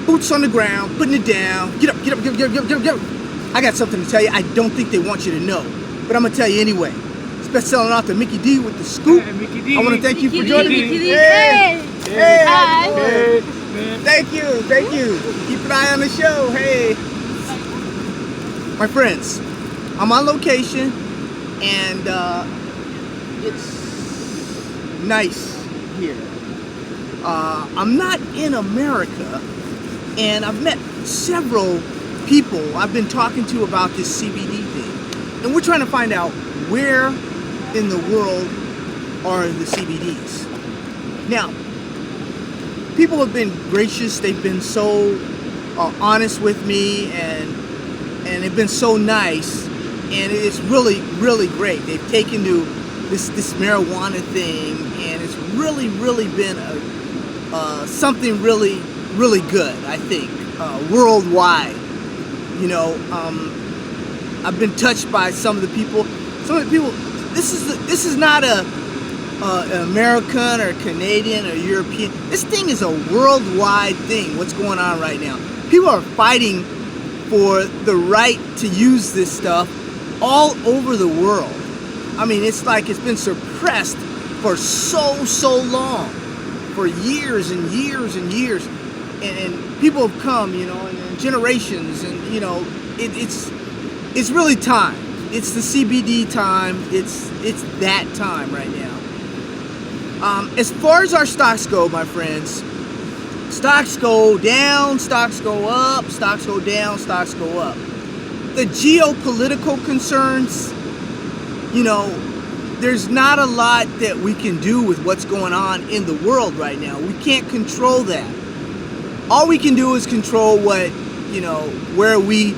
boots on the ground, putting it down. Get up, get up, get up, get up, get up, get up. I got something to tell you I don't think they want you to know, but I'm going to tell you anyway. It's best-selling author Mickey D with The Scoop. Mickey D. I want to thank you for joining me. Hey. Hey, Hi. hey. Thank you, thank you. Keep an eye on the show. Hey. My friends, I'm on location, and it's nice here. I'm not in America, and I've met several people I've been talking to about this CBD thing, and we're trying to find out where in the world are the CBDs. Now, people have been gracious. They've been so honest with me, and they've been so nice, and it's really, really great. They've taken to this marijuana thing, and it's really, really been something really, really good, I think, worldwide. You know, I've been touched by some of the people. Some of the people. This is not an American or Canadian or European. This thing is a worldwide thing. What's going on right now? People are fighting for the right to use this stuff all over the world. I mean, it's like it's been suppressed for so long, for years and years and years, and people have come, you know, and generations, and you know, it's really time. It's the CBD time. It's that time right now. As far as our stocks go, my friends, stocks go down, stocks go up, stocks go down, stocks go up. The geopolitical concerns, you know, there's not a lot that we can do with what's going on in the world right now. We can't control that. All we can do is control what, you know, where we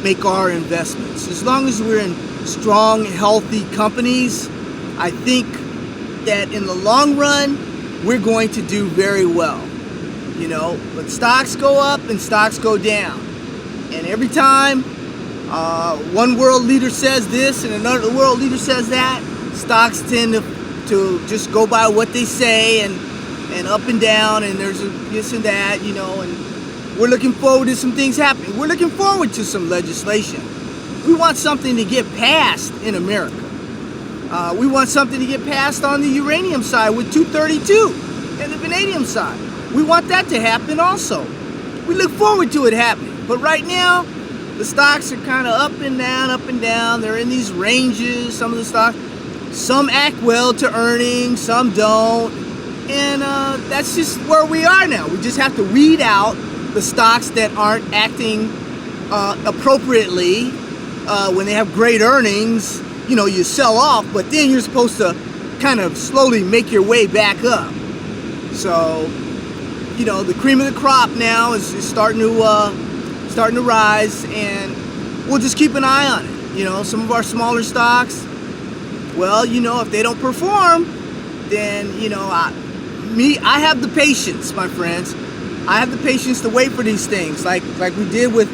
make our investments. As long as we're in strong, healthy companies, I think that in the long run, we're going to do very well. You know, but stocks go up and stocks go down. And every time one world leader says this and another world leader says that, stocks tend to just go by what they say, and up and down, and there's this and that, you know, and we're looking forward to some things happening. We're looking forward to some legislation. We want something to get passed in America. We want something to get passed on the uranium side with 232 and the vanadium side. We want that to happen also. We look forward to it happening. But right now, the stocks are kind of up and down, up and down. They're in these ranges, some of the stocks. Some act well to earnings, some don't. And that's just where we are now. We just have to weed out the stocks that aren't acting appropriately. When they have great earnings, you know, you sell off, but then you're supposed to kind of slowly make your way back up. So, you know, the cream of the crop now is starting to rise, and we'll just keep an eye on it. You know, some of our smaller stocks, well, you know, if they don't perform, then, you know, I have the patience, my friends. I have the patience to wait for these things, like we did with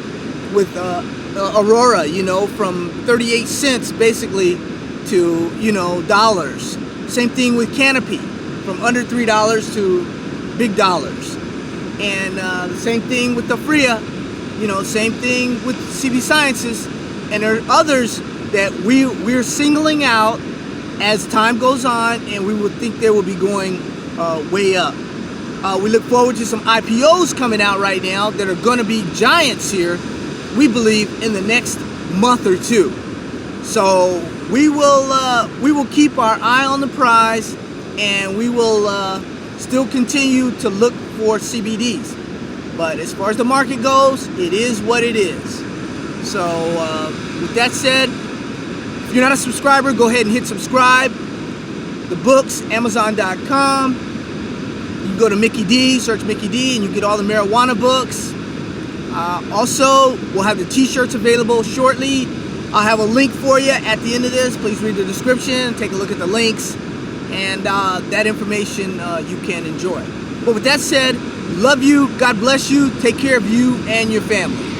Aurora, you know, from 38 cents basically to, you know, dollars. Same thing with Canopy, from under $3 to big dollars. And the same thing with the Freya, you know, same thing with CB Sciences. And there are others that we're singling out as time goes on, and we would think they will be going way up. We look forward to some IPOs coming out right now that are going to be giants here, we believe, in the next month or two. So we will keep our eye on the prize, and we will still continue to look for CBDs. But as far as the market goes, it is what it is. So with that said, if you're not a subscriber, go ahead and hit subscribe. The books, Amazon.com. You can go to Mickey D, search Mickey D, and you get all the marijuana books. Also, we'll have the t-shirts available shortly. I'll have a link for you at the end of this. Please read the description, take a look at the links, and that information you can enjoy. But with that said, love you, God bless you, take care of you and your family.